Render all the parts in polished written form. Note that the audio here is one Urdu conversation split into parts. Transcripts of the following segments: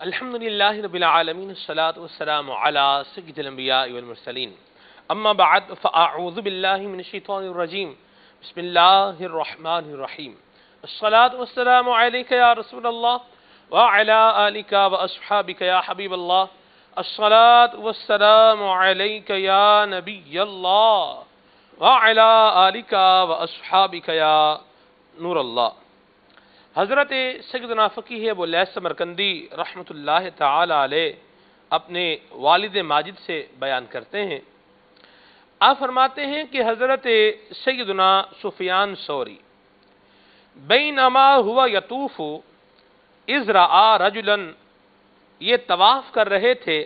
الحمدللہ رب العالمین الصلاۃ والسلام علی سید الانبیاء والمرسلین اما بعد فاعوذ باللہ من الشیطان الرجیم بسم اللہ الرحمن الرحیم الصلاۃ والسلام علیک یا رسول اللہ وعلی آلک واصحابک یا حبیب اللہ الصلاۃ والسلام علیک یا نبی اللہ وعلی آلک واصحابک یا نور اللہ۔ حضرت سیدنا فقیہ ابو لیث سمرقندی رحمۃ اللہ تعالی علیہ اپنے والد ماجد سے بیان کرتے ہیں، آپ فرماتے ہیں کہ حضرت سیدنا سفیان ثوری بینما ہوا یطوف اذ رأى رجلا، یہ طواف کر رہے تھے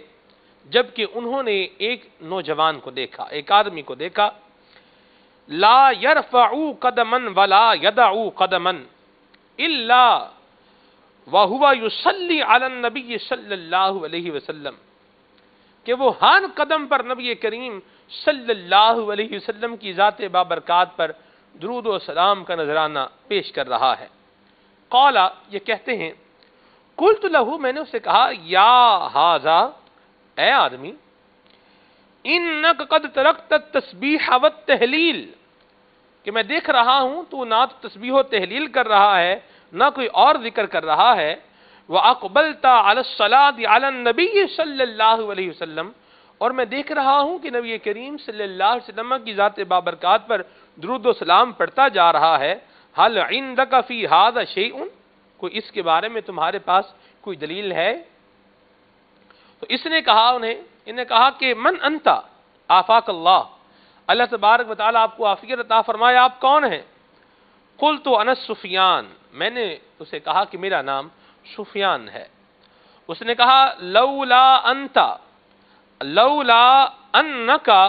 جبکہ انہوں نے ایک نوجوان کو دیکھا، ایک آدمی کو دیکھا، لا يرفع قدما ولا يدع قدما الا وهو يصلي على النبي صلی اللہ علیہ وسلم، کہ وہ ہر قدم پر نبی کریم صلی اللہ علیہ وسلم کی ذات بابرکات پر درود و سلام کا نذرانہ پیش کر رہا ہے۔ قال، یہ کہتے ہیں، قلت له، میں نے اسے کہا، یا ھذا، اے آدمی، انک قد ترکت التسبیح والتہلیل، کہ میں دیکھ رہا ہوں تو نہ تو تسبیح و تہلیل کر رہا ہے نہ کوئی اور ذکر کر رہا ہے، وَأَقْبَلْتَ عَلَى الصَّلَاةِ عَلَى النَّبِيِّ صلی اللہ علیہ وسلم، اور میں دیکھ رہا ہوں کہ نبی کریم صلی اللہ علیہ وسلم کی ذات بابرکات پر درود و سلام پڑھتا جا رہا ہے، هل عندك في هذا شيء، کوئی اس کے بارے میں تمہارے پاس کوئی دلیل ہے؟ تو اس نے کہا انہیں کہا کہ من انت آفاک اللہ، اللہ تبارک و تعالیٰ آپ کو عافیت عطا فرمائے، آپ کون ہیں؟ قلت انا سفیان، میں نے اسے کہا کہ میرا نام سفیان ہے۔ اس نے کہا لولا انکا،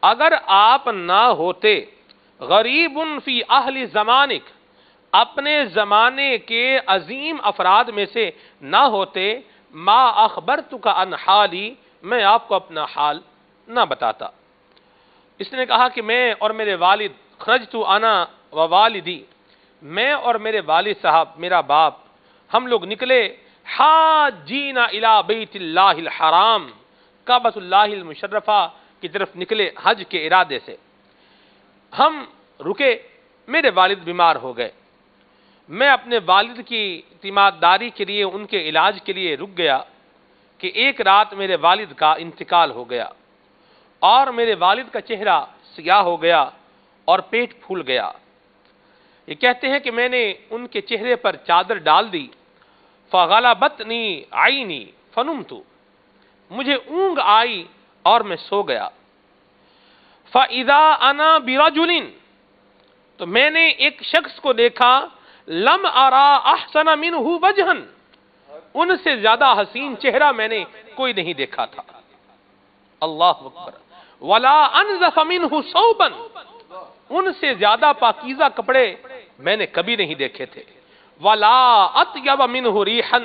اگر آپ نہ ہوتے، غریب فی اہل زمانک، اپنے زمانے کے عظیم افراد میں سے نہ ہوتے، ما اخبرتک عن حالی، میں آپ کو اپنا حال نہ بتاتا۔ اس نے کہا کہ میں اور میرے والد، خرجت انا و والدی، میں اور میرے والد صاحب، میرا باپ، ہم لوگ نکلے، حاجین الی بیت اللہ الحرام، کعبۃ اللہ المشرفہ کی طرف نکلے حج کے ارادے سے۔ ہم رکے، میرے والد بیمار ہو گئے، میں اپنے والد کی تیمارداری کے لیے، ان کے علاج کے لیے رک گیا کہ ایک رات میرے والد کا انتقال ہو گیا اور میرے والد کا چہرہ سیاہ ہو گیا اور پیٹ پھول گیا۔ یہ کہتے ہیں کہ میں نے ان کے چہرے پر چادر ڈال دی، فغلبتنی عینی فنمت، مجھے اونگ آئی اور میں سو گیا۔ فاذا انا برجل، تو میں نے ایک شخص کو دیکھا، لم ارا احسن منہ وجہا، ان سے زیادہ حسین چہرہ میں نے کوئی نہیں دیکھا تھا۔ اللہ اکبر۔ ولا انظف منہ ثوبا، ان سے زیادہ پاکیزہ کپڑے میں نے کبھی نہیں دیکھے تھے۔ ولا اطیب منہ ریحا،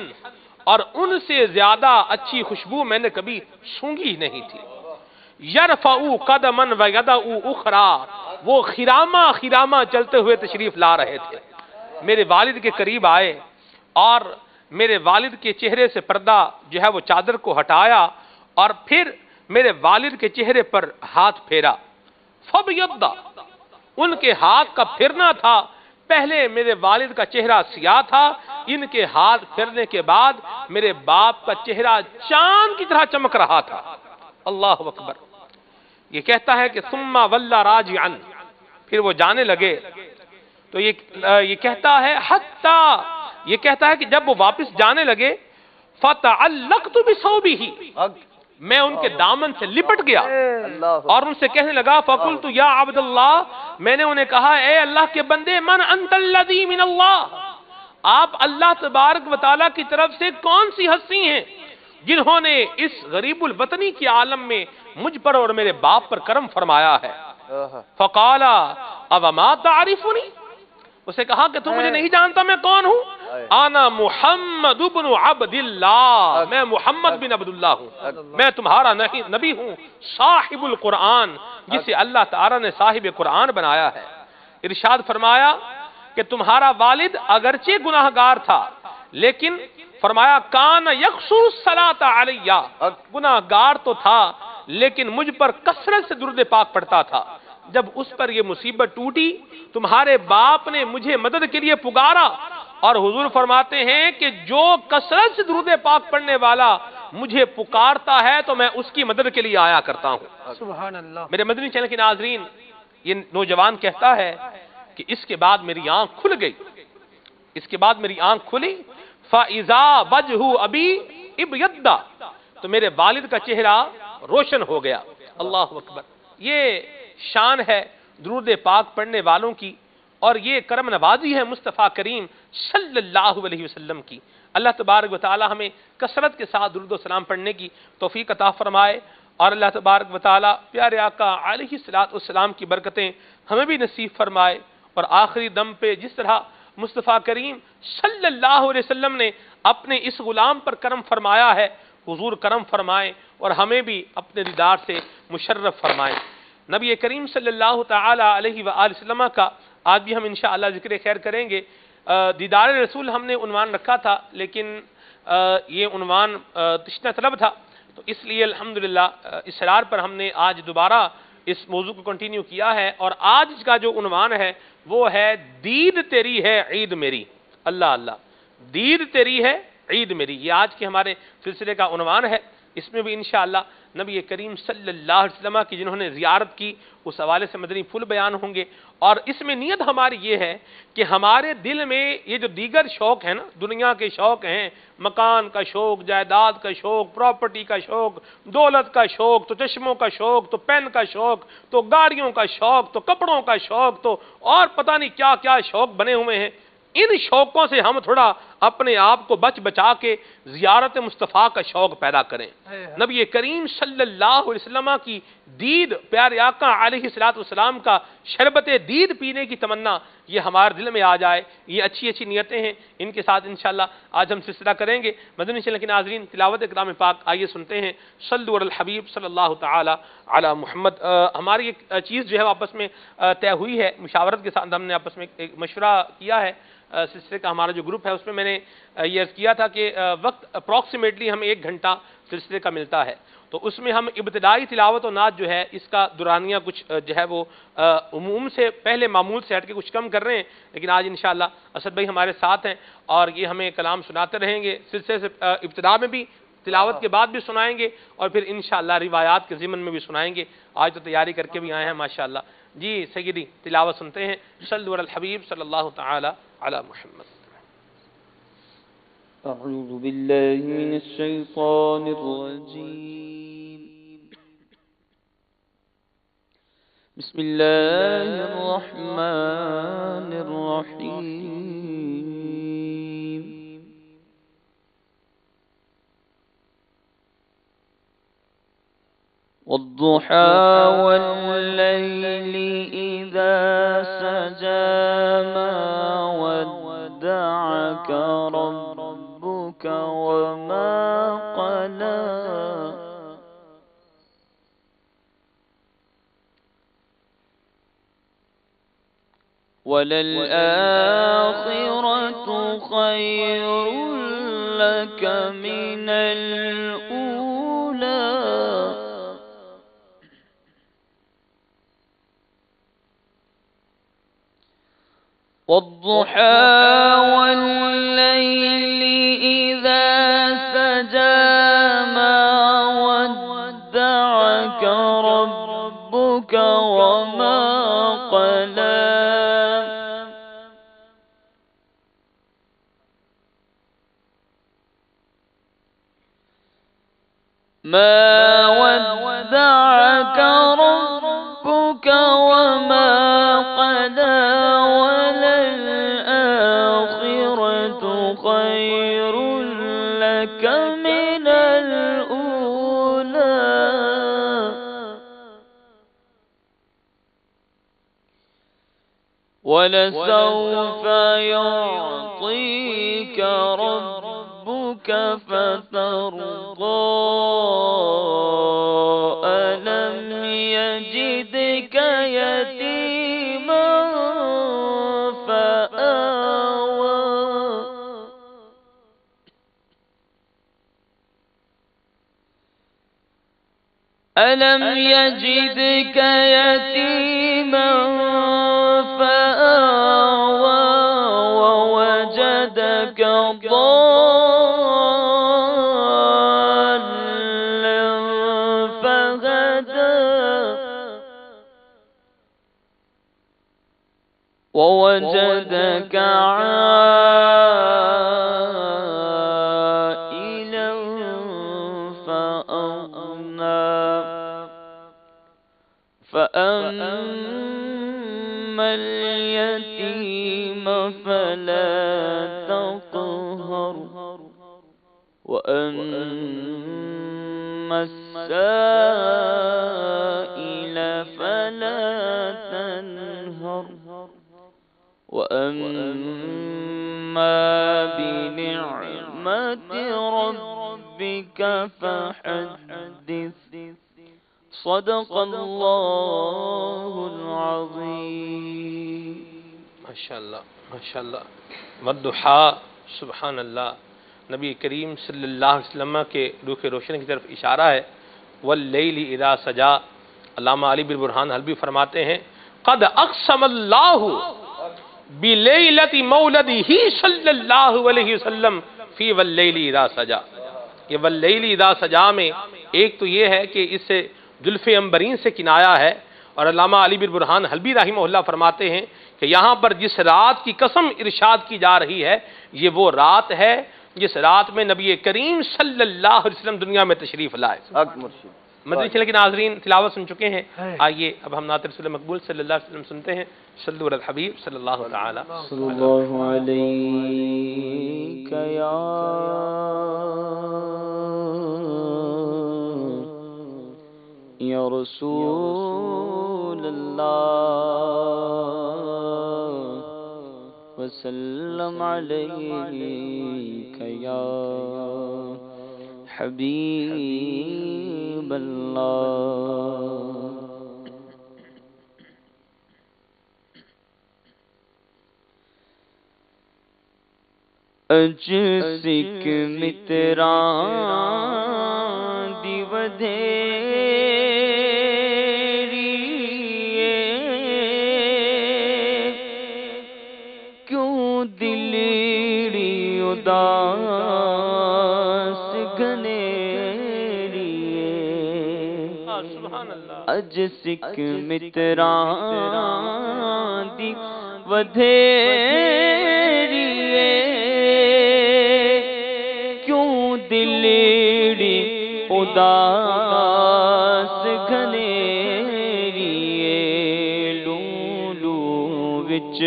اور ان سے زیادہ اچھی خوشبو میں نے کبھی سونگھی نہیں تھی۔ یرفع قدما ویدع اخرى، وہ خرامہ چلتے ہوئے تشریف لا رہے تھے، میرے والد کے قریب آئے اور میرے والد کے چہرے سے پردہ جو ہے وہ چادر کو ہٹایا اور پھر میرے والد کے چہرے پر ہاتھ پھیرا، فبیض، ان کے ہاتھ کا پھرنا تھا، پہلے میرے والد کا چہرہ سیاہ تھا، ان کے ہاتھ پھرنے کے بعد میرے باپ کا چہرہ چاند کی طرح چمک رہا تھا۔ اللہ اکبر۔ یہ کہتا ہے کہ ثم ولى راجعا، پھر وہ جانے لگے، تو یہ کہتا ہے حتی، یہ کہتا ہے کہ جب وہ واپس جانے لگے، فتعلقت بثوبه، میں ان کے دامن سے لپٹ گیا اور ان سے کہنے لگا، فقلت یا عبد اللہ، میں نے انہیں کہا، اے اللہ کے بندے، من انت الذی من اللہ، آپ اللہ تبارک و تعالیٰ کی طرف سے کون سی ہستی ہیں جنہوں نے اس غریب الوطنی کے عالم میں مجھ پر اور میرے باپ پر کرم فرمایا ہے۔ فقال اوما تعرفنی، اسے کہا کہ تم مجھے نہیں جانتا میں کون ہوں؟ انا محمد بن عبد اللہ، میں محمد بن عبداللہ ہوں، میں تمہارا نبی ہوں، صاحب القرآن، جسے اللہ تعالی نے صاحب قرآن بنایا ہے۔ ارشاد فرمایا کہ تمہارا والد اگرچہ گناہگار تھا لیکن فرمایا کان یقصر الصلاۃ علیہ، گناہ گار تو تھا لیکن مجھ پر کثرت سے درود پاک پڑھتا تھا۔ جب اس پر یہ مصیبت ٹوٹی تمہارے باپ نے مجھے مدد کے لیے پکارا، اور حضور فرماتے ہیں کہ جو کثرت سے درود پاک پڑھنے والا مجھے پکارتا ہے تو میں اس کی مدد کے لیے آیا کرتا ہوں۔ سبحان اللہ۔ میرے مدنی چینل کے ناظرین، یہ نوجوان کہتا ہے کہ اس کے بعد میری آنکھ کھل گئی، اس کے بعد میری آنکھ کھلی، فَإِذَا وَجْهُ أَبِي ابْيَضَّ، تو میرے والد کا چہرہ روشن ہو گیا۔ اللہ اکبر، یہ شان ہے درود پاک پڑھنے والوں کی، اور یہ کرم نوازی ہے مصطفیٰ کریم صلی اللہ علیہ وسلم کی۔ اللہ تبارک و تعالی ہمیں کثرت کے ساتھ درود و سلام پڑھنے کی توفیق عطا فرمائے، اور اللہ تبارک و تعالی پیارے آقا علیہ الصلوۃ والسلام کی برکتیں ہمیں بھی نصیب فرمائے، اور آخری دم پہ جس طرح مصطفیٰ کریم صلی اللہ علیہ وسلم نے اپنے اس غلام پر کرم فرمایا ہے، حضور کرم فرمائیں اور ہمیں بھی اپنے دیدار سے مشرف فرمائیں۔ نبی کریم صلی اللہ تعالی علیہ وآلہ وسلم کا آج بھی ہم انشاءاللہ ذکر خیر کریں گے۔ دیدار رسول ہم نے عنوان رکھا تھا، لیکن یہ عنوان تشنہ طلب تھا، تو اس لیے الحمدللہ اصرار پر ہم نے آج دوبارہ اس موضوع کو کنٹینیو کیا ہے، اور آج کا جو عنوان ہے وہ ہے دید تیری ہے عید میری۔ اللہ اللہ، دید تیری ہے عید میری، یہ آج کے ہمارے سلسلے کا عنوان ہے۔ اس میں بھی انشاءاللہ نبی کریم صلی اللہ علیہ وسلم کی جنہوں نے زیارت کی اس حوالے سے مدنی پھول بیان ہوں گے، اور اس میں نیت ہماری یہ ہے کہ ہمارے دل میں یہ جو دیگر شوق ہیں نا، دنیا کے شوق ہیں، مکان کا شوق، جائیداد کا شوق، پراپرٹی کا شوق، دولت کا شوق، تو چشموں کا شوق، تو پین کا شوق، تو گاڑیوں کا شوق، تو کپڑوں کا شوق، تو اور پتہ نہیں کیا کیا شوق بنے ہوئے ہیں، ان شوقوں سے ہم تھوڑا اپنے آپ کو بچا کے زیارت مصطفیٰ کا شوق پیدا کریں۔ نبی کریم صلی اللہ علیہ وسلم کی دید، پیارے آقا علیہ الصلوۃ والسلام کا شربت دید پینے کی تمنا یہ ہمارے دل میں آ جائے، یہ اچھی اچھی نیتیں ہیں، ان کے ساتھ انشاءاللہ آج ہم سلسلہ کریں گے۔ مدنی چینل کے ناظرین، تلاوت کلام پاک آئیے سنتے ہیں۔ صلوا علی الحبیب صلی اللہ تعالی علی محمد۔ ہماری ایک چیز جو ہے آپس میں طے ہوئی ہے، مشاورت کے ساتھ ہم نے آپس میں ایک مشورہ کیا ہے، سلسلے کا ہمارا جو گروپ ہے اس میں میں نے یہ عرض کیا تھا کہ وقت اپروکسیمیٹلی ہمیں 1 گھنٹہ سلسلے کا ملتا ہے، تو اس میں ہم ابتدائی تلاوت و نعت جو ہے اس کا دورانیہ کچھ جو ہے وہ عموم سے پہلے معمول سے ہٹ کے کچھ کم کر رہے ہیں، لیکن آج انشاءاللہ اسد بھائی ہمارے ساتھ ہیں اور یہ ہمیں کلام سناتے رہیں گے، سلسلے سے ابتدا میں بھی، تلاوت کے بعد بھی سنائیں گے، اور پھر انشاءاللہ روایات کے ضمن میں بھی سنائیں گے۔ آج تو تیاری کر کے بھی آئے ہیں ماشاءاللہ۔ جی سیدی تلاوت سنتے ہیں۔ صلوا علی الحبیب صلی اللہ تعالی علی محمد۔ أعوذ بالله من الشيطان الرجيم. بسم الله الرحمن الرحيم. والضحى والليل إذا سجى ما ودعك ربك وما قلى وللآخرة خير لك من الأولى والضحى والليل إذا سجى ما ودعك ربك وما قلى ما ودعك ربك وما قلى وللآخرة خير لك من الأولى ولسوف يعطيك ربك فترضى ألم يجدك يتيما فآوى ألم يجدك يتيما فآوى ووجدك ضالا فهدى ووجدك عائلا فأغنى فأما اليتيم فلا تقهر وأما السائل فلا تنهر وأما بنعمة ربك فحدث صدق الله العظيم ماشاءاللہ ماشاءاللہ والضحا سبحان اللہ نبی کریم صلی اللہ علیہ وسلم کے روح روشن کی طرف اشارہ ہے واللیل اذا سجا علامہ علی بن برہان حلبی فرماتے ہیں قد اقسم اللہ بلیلۃ مولدہ صلی اللہ علیہ وسلم فی واللیل اذا سجا یہ واللیل اذا سجا میں ایک تو یہ ہے کہ اس سے زلف عنبرین سے کنایا ہے اور علامہ علی بن برہان حلبی رحمہ اللہ فرماتے ہیں کہ یہاں پر جس رات کی قسم ارشاد کی جا رہی ہے یہ وہ رات ہے جس رات میں نبی کریم صلی اللہ علیہ وسلم دنیا میں تشریف لائے مدنی چینل کے ناظرین تلاوت سن چکے ہیں آئیے اب ہم نعت رسول مقبول صلی اللہ علیہ وسلم سنتے ہیں صلو علی الحبیب صلی اللہ تعالی صلی اللہ علیک یا رسول اللہ وسلم علیک یا حبیب اللہ اج سکھ متران دی ودھیری کیوں دلڑی اداس گھنیری اج سکھ متران دی ودھیری دلڑی اداس گھنیری لولو وچ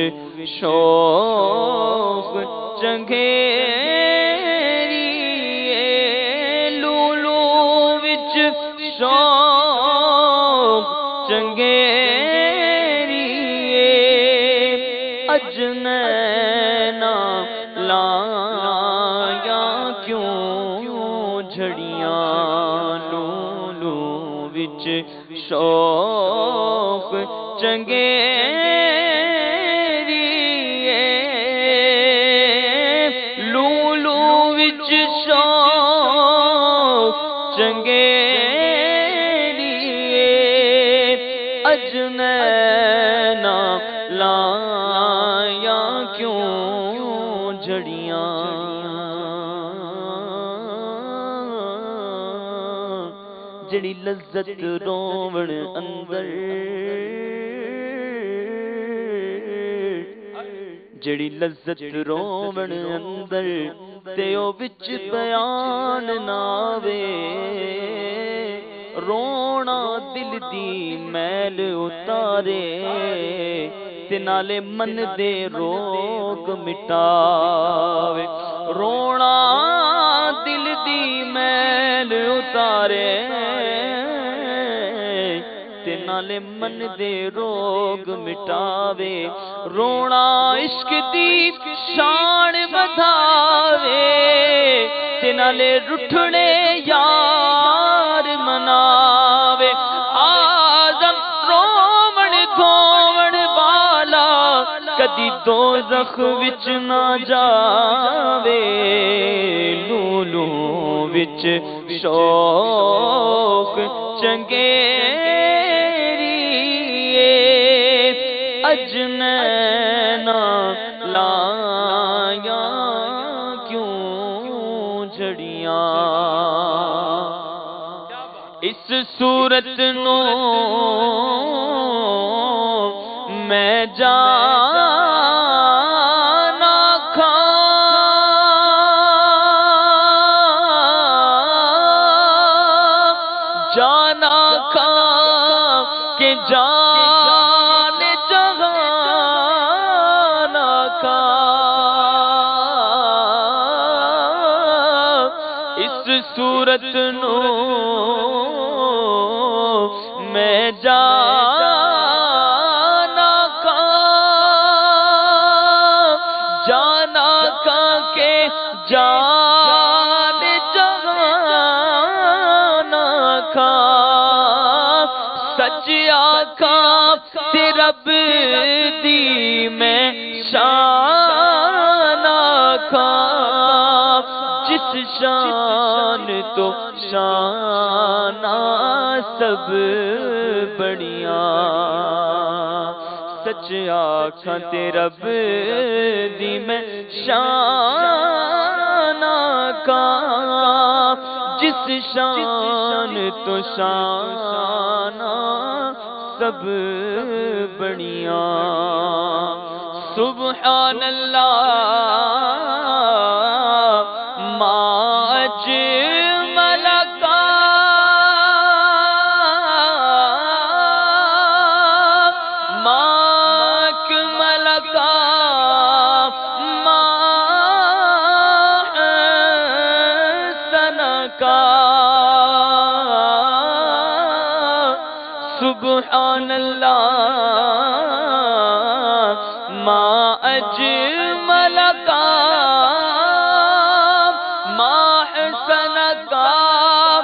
شوق چنگیری لولو وچ شوق چنگیری اج نینا لایا کیوں جھڑیاں لولو وچ شوق چنگیری لولو وچ شوق چنگیری اج نینا لایا کیوں جھڑیاں جڑی لذت روون اندر جڑی لذت روون اندر تے او وچ بیان نہ وے رونا دل دی میل اتارے تے نالے من دے روگ مٹاوے رونا دل دی میل اتارے تے نالے من دے روگ مٹاوے رونا عشق دی شان بدھاوے تے نالے رٹھنے یار مناوے آدم رومن دھومن والا کدی دوزخ وچ نہ جاوے لولو وچ شوق چنگیریے اجنینا لایا کیوں جھڑیاں اس صورت نو میں جانا کھا جانا کھا کہ جان جہانا کھا اس صورت نو میں جانا کا کہ جان جہانا کا سچ آقا تے رب دی میں شان آقا جس شان تو شان سب بڑیاں سچ آکھاں تے رب دی میں شان آکھاں جس شان تو شان سب بڑیاں سبحان اللہ ما اجمل سبحان اللہ ما اجمل کا ما حسن کا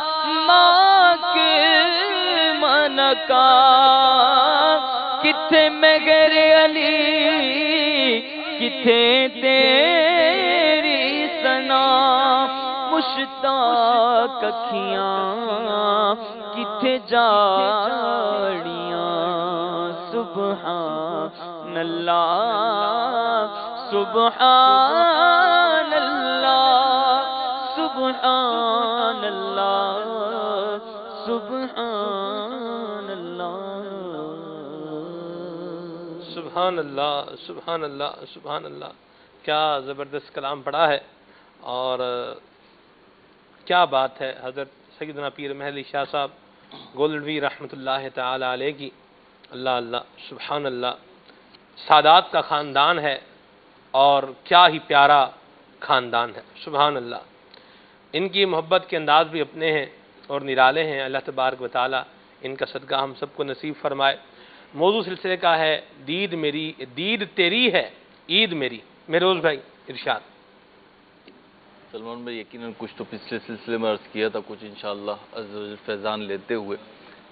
ما اکمل کا کتھے مگر علی کتھے تیری ثنا مشتاق اکھیاں کتھے جاڑیاں سبحان اللہ سبحان اللہ سبحان اللہ سبحان اللہ سبحان اللہ سبحان اللہ سبحان اللہ کیا زبردست کلام پڑھا ہے اور کیا بات ہے حضرت سیدنا پیر محلی شاہ صاحب گولڈوی رحمۃ اللہ تعالی علیہ کی اللہ اللہ سبحان اللہ سادات کا خاندان ہے اور کیا ہی پیارا خاندان ہے سبحان اللہ ان کی محبت کے انداز بھی اپنے ہیں اور نرالے ہیں اللہ تبارک و تعالی ان کا صدقہ ہم سب کو نصیب فرمائے موضوع سلسلے کا ہے دید میری دید تیری ہے عید میری مہروز بھائی ارشاد سلمان بھائی یقیناً کچھ تو پچھلے سلسلے میں عرض کیا تھا کچھ انشاءاللہ عز و جل فیضان لیتے ہوئے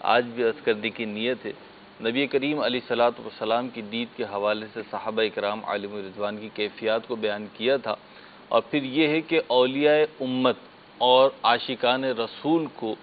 آج بھی عرض کرنے کی نیت ہے نبی کریم علیہ الصلوۃ والسلام کی دید کے حوالے سے صحابہ اکرام عالم رضوان کی کیفیات کو بیان کیا تھا اور پھر یہ ہے کہ اولیاء امت اور عاشقان رسول کو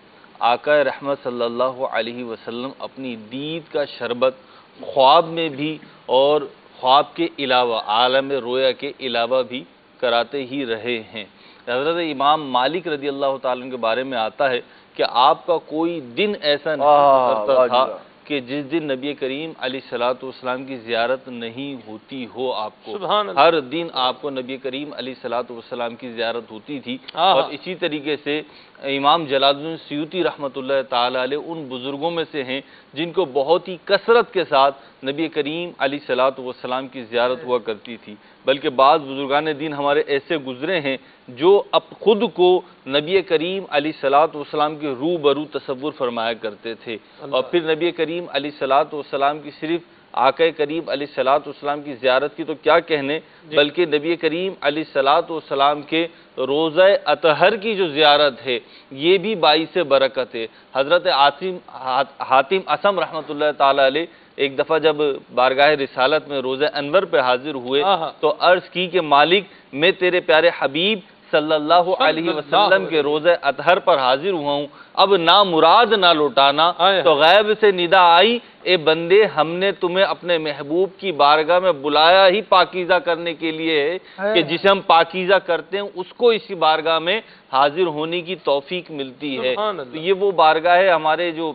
آقا رحمت صلی اللہ علیہ وسلم اپنی دید کا شربت خواب میں بھی اور خواب کے علاوہ عالم رویا کے علاوہ بھی کراتے ہی رہے ہیں حضرت امام مالک رضی اللہ تعالیٰ عنہ کے بارے میں آتا ہے کہ آپ کا کوئی دن ایسا نہیں گزرتا تھا کہ جس دن نبی کریم علیہ الصلوۃ والسلام کی زیارت نہیں ہوتی ہو آپ کو ہر دن آپ کو نبی کریم علیہ الصلوۃ والسلام کی زیارت ہوتی تھی اور اسی طریقے سے امام جلال الدین سیوطی رحمۃ اللہ تعالی علیہ ان بزرگوں میں سے ہیں جن کو بہت ہی کثرت کے ساتھ نبی کریم علیہ الصلوۃ والسلام کی زیارت ہوا کرتی تھی بلکہ بعض بزرگان دین ہمارے ایسے گزرے ہیں جو اب خود کو نبی کریم علیہ الصلوۃ والسلام کے روبرو تصور فرمایا کرتے تھے اور پھر نبی کریم علیہ الصلوۃ والسلام کی صرف آقا کریم علیہ الصلوۃ والسلام کی زیارت کی تو کیا کہنے بلکہ نبی کریم علیہ الصلوۃ والسلام کے روضہ اطہر کی جو زیارت ہے یہ بھی باعث برکت ہے حضرت حاتم اسم رحمۃ اللہ تعالی علیہ ایک دفعہ جب بارگاہ رسالت میں روزہ انور پہ حاضر ہوئے تو عرض کی کہ مالک میں تیرے پیارے حبیب صلی اللہ علیہ وسلم کے روزہ اطہر پر حاضر ہوا ہوں، اب نامراد نہ لوٹانا۔ تو غیب سے ندا آئی، اے بندے ہم نے تمہیں اپنے محبوب کی بارگاہ میں بلایا ہی پاکیزہ کرنے کے لیے ہے کہ جسے ہم پاکیزہ کرتے ہیں اس کو اسی بارگاہ میں حاضر ہونے کی توفیق ملتی ہے۔ تو یہ وہ بارگاہ ہے، ہمارے جو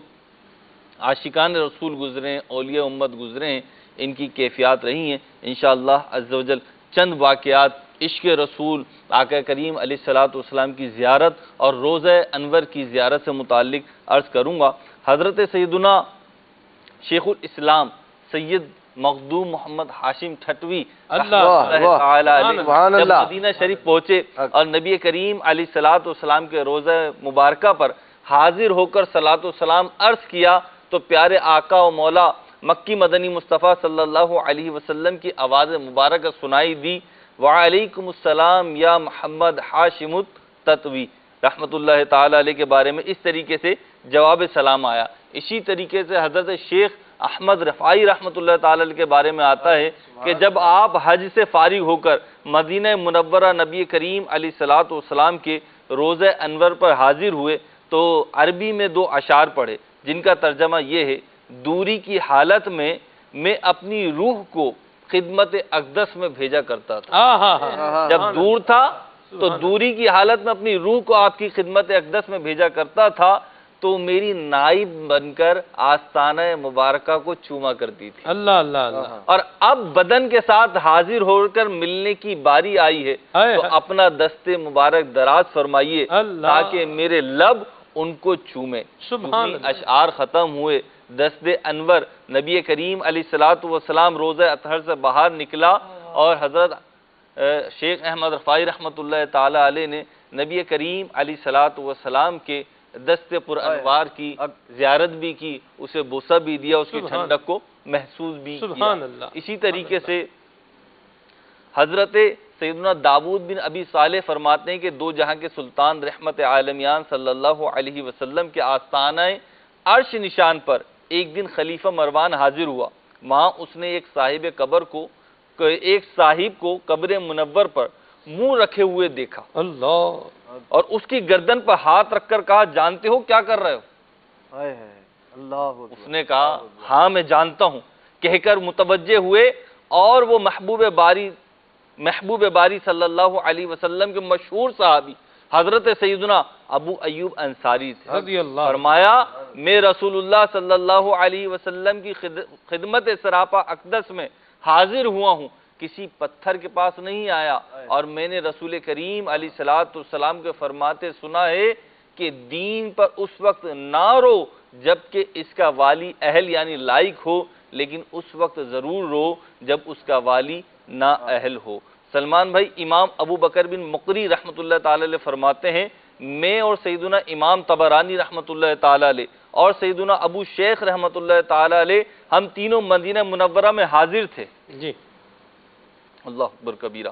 عاشقان رسول گزرے ہیں، اولیاء امت گزرے ہیں، ان کی کیفیات رہی ہیں۔ انشاءاللہ عز و جل چند واقعات عشق رسول، آقا کریم علیہ الصلوۃ والسلام کی زیارت اور روزہ انور کی زیارت سے متعلق عرض کروں گا۔ حضرت سیدنا شیخ الاسلام سید مخدوم محمد ہاشم ٹھٹوی جب مدینہ شریف پہنچے اور نبی کریم علیہ الصلوۃ والسلام کے روزہ مبارکہ پر حاضر ہو کر صلاۃ والسلام عرض کیا تو پیارے آقا و مولا مکی مدنی مصطفیٰ صلی اللہ علیہ وسلم کی آواز مبارکہ سنائی دی، وعلیکم السلام یا محمد ہاشم التطوی رحمت اللہ تعالی علیہ کے بارے میں اس طریقے سے جواب سلام آیا۔ اسی طریقے سے حضرت شیخ احمد رفاعی رحمت اللہ تعالی علیہ کے بارے میں آتا ہے کہ جب آپ حج سے فارغ ہو کر مدینہ منورہ نبی کریم علیہ الصلوۃ والسلام کے روزہ انور پر حاضر ہوئے تو عربی میں 2 اشعار پڑھے جن کا ترجمہ یہ ہے، دوری کی حالت میں اپنی روح کو خدمت اقدس میں بھیجا کرتا تھا۔ جب دور تھا تو دوری کی حالت میں اپنی روح کو آپ کی خدمت اقدس میں بھیجا کرتا تھا تو میری نائب بن کر آستانہ مبارکہ کو چوما کرتی تھی۔ اللہ اللہ اللہ۔ اور اب بدن کے ساتھ حاضر ہو کر ملنے کی باری آئی ہے تو اپنا دست مبارک دراز فرمائیے تاکہ میرے لب ان کو چومے۔ اشعار ختم ہوئے، دست انور نبی کریم علیہ الصلوۃ والسلام روزہ اطہر سے باہر نکلا اور حضرت شیخ احمد رفاعی رحمت اللہ تعالی علیہ نے نبی کریم علیہ الصلوۃ والسلام کے دست پر انوار کی زیارت بھی کی، اسے بوسہ بھی دیا، اس کی ٹھنڈک کو محسوس بھی کیا۔ اسی طریقے سے حضرت سیدنا داؤد بن ابی صالح فرماتے ہیں کہ 2 جہاں کے سلطان رحمت عالمیان صلی اللہ علیہ وسلم کے آستانہ عرش نشان پر ایک دن خلیفہ مروان حاضر ہوا، وہاں اس نے ایک صاحب کو قبر منور پر منہ رکھے ہوئے دیکھا اور اس کی گردن پر ہاتھ رکھ کر کہا، جانتے ہو کیا کر رہے ہو؟ اس نے کہا ہاں میں جانتا ہوں کہہ کر متوجہ ہوئے اور وہ محبوب باری صلی اللہ علیہ وسلم کے مشہور صحابی حضرت سیدنا ابو ایوب انصاری تھے۔ فرمایا میں رسول اللہ صلی اللہ علیہ وسلم کی خدمت سراپا اقدس میں حاضر ہوا ہوں، کسی پتھر کے پاس نہیں آیا، اور میں نے رسول کریم علیہ الصلوۃ والسلام کے فرماتے سنا ہے کہ دین پر اس وقت نہ رو جبکہ اس کا والی اہل یعنی لائق ہو، لیکن اس وقت ضرور رو جب اس کا والی نا اہل ہو۔ سلمان بھائی، امام ابو بکر بن مقری رحمت اللہ تعالی علیہ فرماتے ہیں میں اور سیدنا امام طبرانی رحمت اللہ تعالی علیہ اور سیدنا ابو شیخ رحمت اللہ تعالی علیہ ہم تینوں مدینہ منورہ میں حاضر تھے۔ جی اللہ اکبر کبیرہ،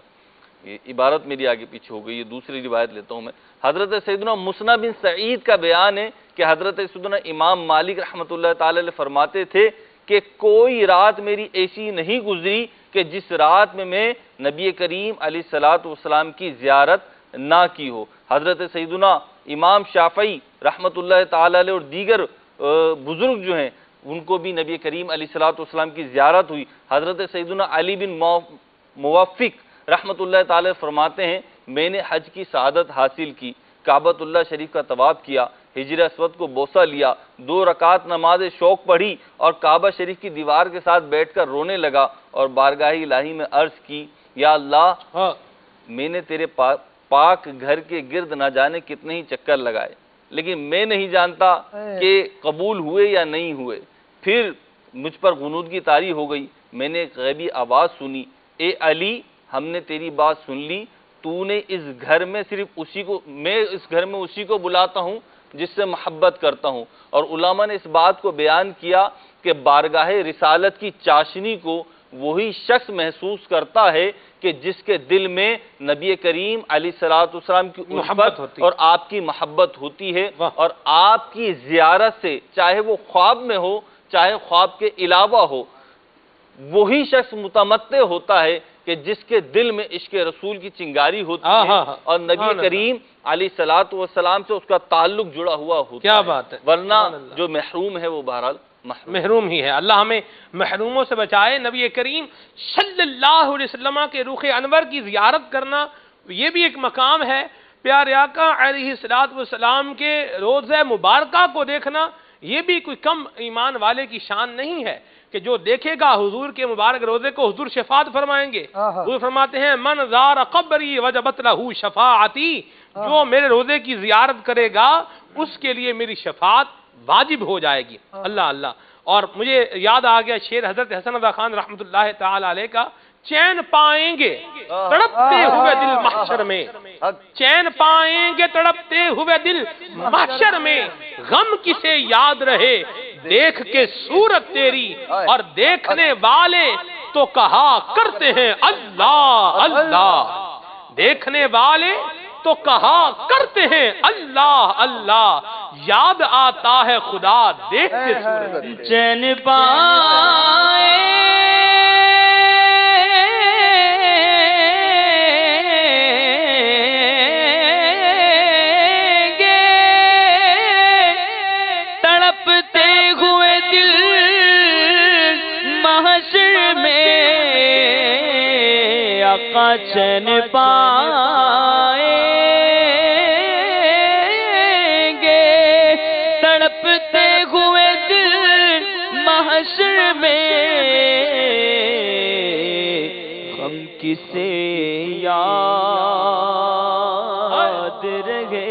یہ عبارت میری آگے پیچھے ہو گئی، یہ دوسری روایت لیتا ہوں میں۔ حضرت سیدنا مسنا بن سعید کا بیان ہے کہ حضرت سیدنا امام مالک رحمت اللہ تعالی علیہ فرماتے تھے کہ کوئی رات میری ایسی نہیں گزری کہ جس رات میں نبی کریم علیہ الصلوۃ والسلام کی زیارت نہ کی ہو۔ حضرت سیدنا امام شافعی رحمت اللہ تعالی علیہ اور دیگر بزرگ جو ہیں ان کو بھی نبی کریم علیہ الصلوۃ والسلام کی زیارت ہوئی۔ حضرت سیدنا علی بن موفق رحمت اللہ تعالی فرماتے ہیں میں نے حج کی سعادت حاصل کی، کعبۃ اللہ شریف کا طواف کیا، حجر اسود کو بوسہ لیا، 2 رکعت نماز شوق پڑھی اور کعبہ شریف کی دیوار کے ساتھ بیٹھ کر رونے لگا اور بارگاہ الہی میں عرض کی، یا اللہ میں نے تیرے پاک گھر کے گرد نہ جانے کتنے ہی چکر لگائے لیکن میں نہیں جانتا کہ قبول ہوئے یا نہیں ہوئے۔ پھر مجھ پر غنودگی طاری ہو گئی، میں نے ایک غیبی آواز سنی، اے علی ہم نے تیری بات سن لی، تو نے اس گھر میں اسی کو بلاتا ہوں جس سے محبت کرتا ہوں۔ اور علماء نے اس بات کو بیان کیا کہ بارگاہ رسالت کی چاشنی کو وہی شخص محسوس کرتا ہے کہ جس کے دل میں نبی کریم علیہ الصلوۃ والسلام کی محبت اور آپ کی محبت ہوتی ہے، اور آپ کی زیارت سے چاہے وہ خواب میں ہو چاہے خواب کے علاوہ ہو وہی شخص متمتع ہوتا ہے کہ جس کے دل میں عشق رسول کی چنگاری ہوتی ہے اور نبی کریم علیہ الصلوۃ والسلام سے اس کا تعلق جڑا ہوا ہوتا ہے. کیا بات ہے. ورنہ جو محروم ہے وہ بہرحال محروم ہی ہے. اللہ ہمیں محروموں سے بچائے. نبی کریم صلی اللہ علیہ وسلم کے رخ انور کی زیارت کرنا یہ بھی ایک مقام ہے. پیارے آقا علیہ الصلوۃ والسلام کے روضہ مبارکہ کو دیکھنا یہ بھی کوئی کم ایمان والے کی شان نہیں ہے کہ جو دیکھے گا حضور کے مبارک روضے کو حضور شفاعت فرمائیں گے. حضور فرماتے ہیں من زار قبری وجبت لہ شفاعتی، جو میرے روضے کی زیارت کرے گا اس کے لیے میری شفاعت واجب ہو جائے گی. اللہ اللہ. اور مجھے یاد آ گیا شعر حضرت حسن رضا خان رحمۃ اللہ تعالی علیہ کا، چین پائیں گے تڑپتے ہوئے دل محشر میں، چین پائیں گے تڑپتے ہوئے دل محشر میں، غم کسے یاد رہے دیکھ کے صورت تیری، اور دیکھنے والے تو کہا کرتے ہیں اللہ اللہ، دیکھنے والے تو کہا کرتے ہیں اللہ اللہ، یاد آتا ہے خدا دیکھ کے صورت تیری. چین پائیں چین پائیں گے تڑپتے ہوئے دل محشر میں، ہم کسے یاد رہے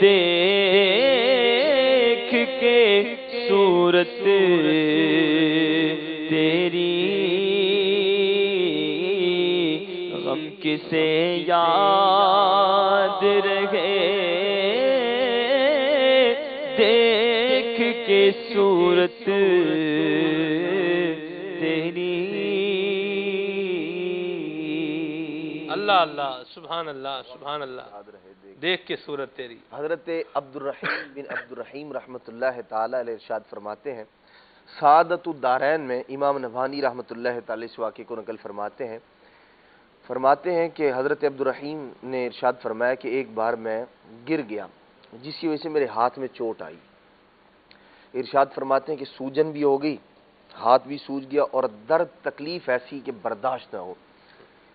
دیکھ کے صورت تیری، کسے یاد رہے دیکھ کے صورت تیری. اللہ اللہ سبحان اللہ سبحان اللہ، دیکھ کے صورت تیری. حضرت عبدالرحیم بن عبدالرحیم رحمۃ اللہ تعالی علیہ ارشاد فرماتے ہیں، سعادت الدارین میں امام نبھانی رحمۃ اللہ تعالی اس واقعے کو نقل فرماتے ہیں کہ حضرت عبدالرحیم نے ارشاد فرمایا کہ ایک بار میں گر گیا جس کی وجہ سے میرے ہاتھ میں چوٹ آئی. ارشاد فرماتے ہیں کہ سوجن بھی ہو گئی، ہاتھ بھی سوج گیا اور درد تکلیف ایسی کہ برداشت نہ ہو.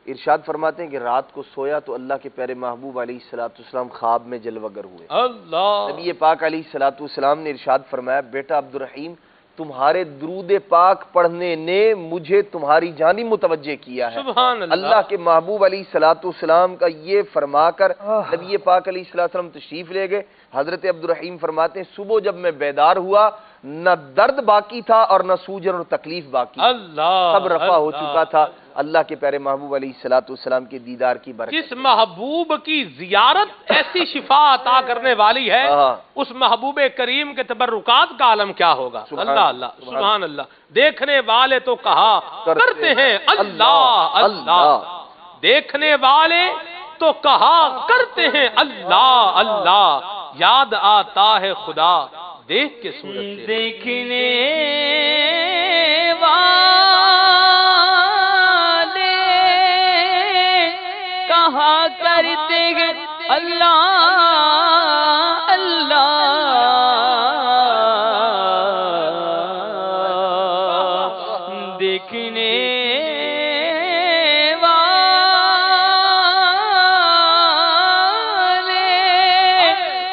ارشاد فرماتے ہیں کہ رات کو سویا تو اللہ کے پیارے محبوب علیہ الصلوۃ والسلام خواب میں جلوگر ہوئے. اللہ. نبی پاک علیہ الصلوۃ والسلام نے ارشاد فرمایا، بیٹا عبدالرحیم تمہارے درود پاک پڑھنے نے مجھے تمہاری جانب متوجہ کیا ہے. سبحان اللہ. اللہ کے محبوب علیہ الصلوۃ والسلام کا یہ فرما کر نبی پاک علیہ الصلوۃ والسلام تشریف لے گئے. حضرت عبدالرحیم فرماتے ہیں صبح جب میں بیدار ہوا نہ درد باقی تھا اور نہ سوجن اور تکلیف باقی، سب رفع ہو چکا تھا اللہ کے پیارے محبوب علیہ الصلوۃ والسلام کے دیدار کی برکت. جس محبوب کی زیارت ایسی شفا عطا کرنے والی ہے اس محبوب کریم کے تبرکات کا عالم کیا ہوگا. اللہ اللہ سبحان اللہ. دیکھنے والے تو کہا کرتے ہیں اللہ اللہ، دیکھنے والے تو کہا کرتے ہیں اللہ اللہ، یاد آتا ہے خدا دیکھ کے صورت. دیکھنے کہا کرتے ہیں اللہ اللہ، دیکھنے والے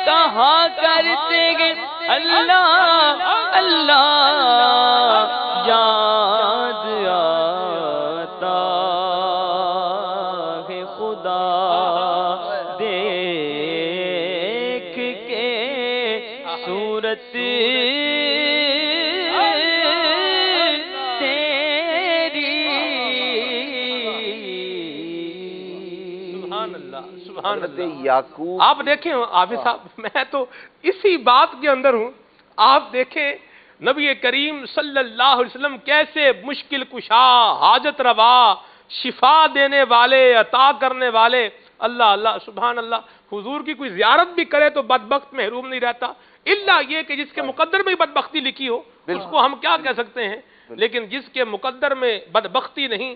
کہا کرتے ہیں اللہ اللہ، یاد آتا ہے خدا دیکھ کے صورت تیری. سبحان اللہ سبحان حضرت اللہ. یعقوب آپ دیکھیں عابد صاحب، میں تو اسی بات کے اندر ہوں. آپ دیکھیں نبی کریم صلی اللہ علیہ وسلم کیسے مشکل کشا، حاجت روا، شفا دینے والے، عطا کرنے والے. اللہ اللہ سبحان اللہ. حضور کی کوئی زیارت بھی کرے تو بدبخت محروم نہیں رہتا، الا یہ کہ جس کے مقدر میں بدبختی لکھی ہو اس کو ہم کیا کہہ سکتے ہیں. لیکن جس کے مقدر میں بدبختی نہیں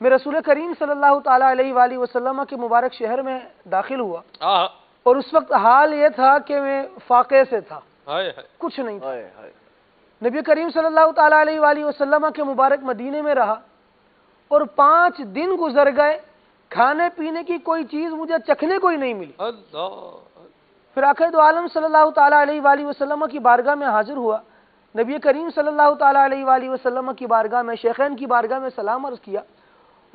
میں رسول کریم صلی اللہ تعالیٰ علیہ وآلہ وسلم کے مبارک شہر میں داخل ہوا، اور اس وقت حال یہ تھا کہ میں فاقے سے تھا، کچھ نہیں تھا۔ نبی کریم صلی اللہ تعالیٰ علیہ وآلہ وسلم کے مبارک مدینے میں رہا، اور 5 دن گزر گئے، کھانے پینے کی کوئی چیز مجھے چکھنے کو ہی نہیں ملی۔ پھر آقا دو عالم صلی اللہ تعالیٰ علیہ وآلہ وسلم کی بارگاہ میں حاضر ہوا، نبی کریم صلی اللہ تعالیٰ علیہ وآلہ وسلم کی بارگاہ میں، شیخین کی بارگاہ میں سلام عرض کیا،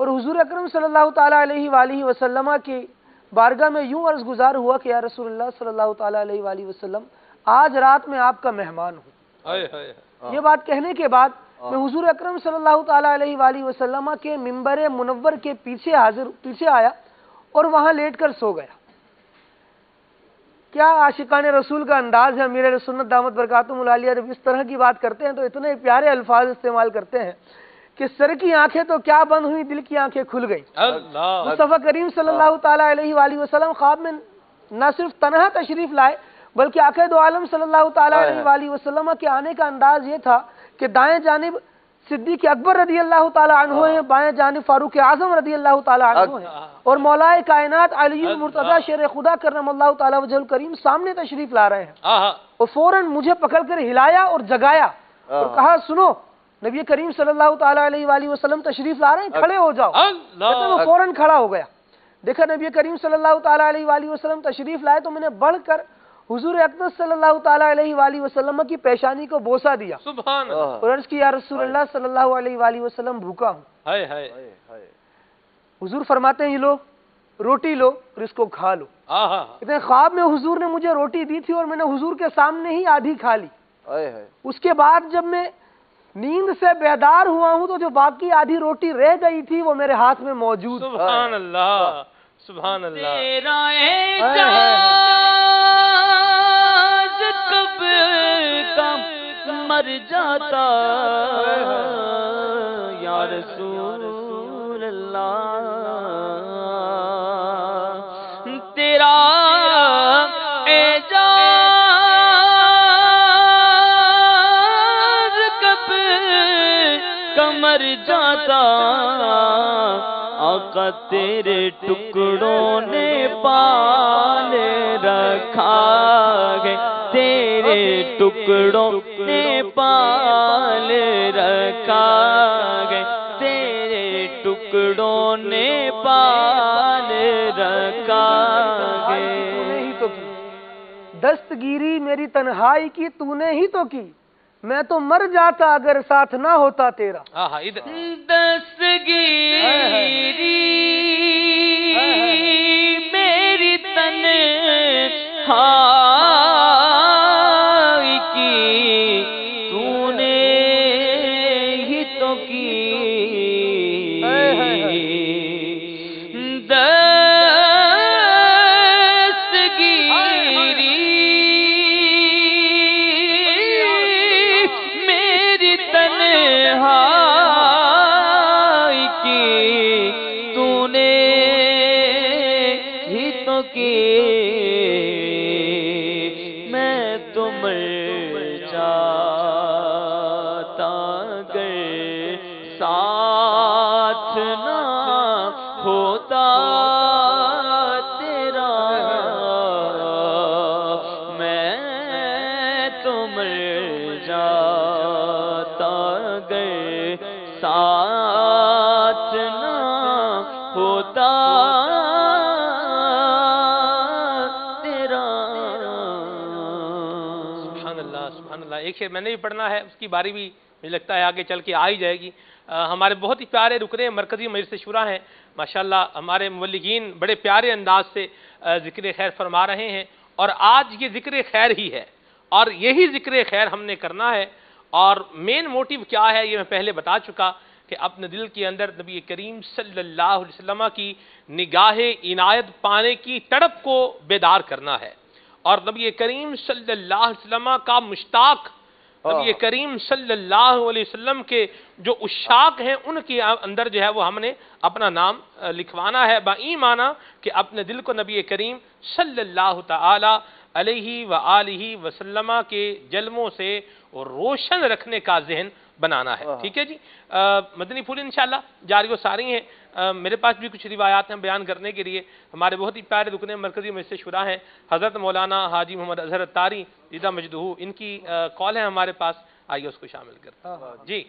اور حضور اکرم صلی اللہ تعالیٰ علیہ وآلہ وسلم کی بارگاہ میں یوں عرض گزار ہوا کہ یا رسول اللہ صلی اللہ تعالیٰ علیہ وآلہ وسلم، آج رات میں آپ کا مہمان ہوں۔ یہ بات کہنے کے بعد میں حضور اکرم صلی اللہ تعالیٰ علیہ وآلہ وسلم کے منبر منور کے پیچھے آیا اور وہاں لیٹ کر سو گیا۔ کیا عاشقان رسول کا انداز ہے، امیر سنت دامت برکاتہم العالیہ جب اس طرح کی بات کرتے ہیں تو اتنے پیارے الفاظ استعمال کرتے ہیں کہ سر کی آنکھیں تو کیا بند ہوئی، دل کی آنکھیں کھل گئی۔ مصطفیٰ کریم صلی اللہ تعالیٰ علیہ وآلہ وسلم خواب میں نہ صرف تنہا تشریف لائے، بلکہ آقا دو عالم صلی اللہ تعالیٰ علیہ وآلہ وسلم کے آنے کا انداز یہ تھا کہ دائیں جانب صدیق اکبر رضی اللہ تعالیٰ عنہ ہیں، بائیں جانب فاروق اعظم رضی اللہ تعالیٰ عنہ ہیں، اور مولا کائنات علی المرتضی شیر خدا کرم اللہ تعالیٰ وجہ الکریم سامنے تشریف لا رہے ہیں، اور فوراً مجھے پکڑ کر ہلایا اور جگایا اور کہا سنو، نبی کریم صلی اللہ تعالیٰ علیہ وآلہ وسلم تشریف لا رہے ہیں، کھڑے ہو جاؤ۔ میں فوراً کھڑا ہو گیا، دیکھا نبی کریم صلی اللہ تعالیٰ علیہ وآلہ وسلم تشریف لائے تو میں نے بڑھ کر حضور اقدس صلی اللہ تعالیٰ علیہ وآلہ وسلم کی پیشانی کو بوسہ دیا، سبحان اللہ، اور عرض کی یا رسول اللہ صلی اللہ علیہ وآلہ وسلم بھوکا ہوں۔ حضور فرماتے ہیں یہ لو روٹی لو اور اس کو کھا لو۔ اتنے خواب میں حضور نے مجھے روٹی دی تھی اور میں نے حضور کے سامنے ہی آدھی کھا لی۔ اس کے بعد جب میں نیند سے بیدار ہوا ہوں تو جو باقی آدھی روٹی رہ گئی تھی وہ میرے ہاتھ میں موجود۔ سبحان اللہ، سبحان اللہ۔ تیرا اعجاز کب کا مر جاتا یا رسول اللہ، تیرا اعجاز کب کا مر جاتا، آقا تیرے ٹکڑوں نے پال رکھا ہے، تیرے ٹکڑوں نے پال رکھا ہے، تیرے ٹکڑوں نے پال رکھا ہے۔ دستگیری میری تنہائی کی تو نے ہی تو کی، میں تو مر جاتا اگر ساتھ نہ ہوتا تیرا۔ دستگیری میری تنہائی کی تو نے ہی تو کی، میں تو مر جاتا گر ساتھ نہ ہوتا تیرا، میں تو مر جاتا گر ساتھ نہ ہوتا ایک شعر میں نے بھی پڑھنا ہے، اس کی باری بھی مجھے لگتا ہے آگے چل کے آ ہی جائے گی۔ ہمارے بہت ہی پیارے رکن مرکزی مجلس شورا ہیں، ماشاءاللہ ہمارے مبلغین بڑے پیارے انداز سے ذکر خیر فرما رہے ہیں، اور آج یہ ذکر خیر ہی ہے، اور یہی ذکر خیر ہم نے کرنا ہے۔ اور مین موٹیو کیا ہے یہ میں پہلے بتا چکا کہ اپنے دل کے اندر نبی کریم صلی اللہ علیہ وسلم کی نگاہ عنایت پانے کی تڑپ کو بیدار کرنا ہے، اور نبی کریم صلی اللہ علیہ وسلم کا مشتاق، نبی کریم صلی اللہ علیہ وسلم کے جو عشاق ہیں ان کے اندر جو ہے وہ ہم نے اپنا نام لکھوانا ہے، بایمانہ کہ اپنے دل کو نبی کریم صلی اللہ تعالی علیہ وآلہ وسلم کے جلموں سے، اور روشن رکھنے کا ذہن بنانا ہے. ٹھیک ہے جی. مدنی پھول انشاءاللہ جاری و ساری ہیں. میرے پاس بھی کچھ روایات ہیں بیان کرنے کے لیے. ہمارے بہت ہی پیارے رکن مرکزی میں سے شورا ہیں حضرت مولانا حاجی محمد اظہر اتاری جدہ مجدہ، ان کی کال ہے ہمارے پاس، آئیے اس کو شامل کرتے ہیں. جی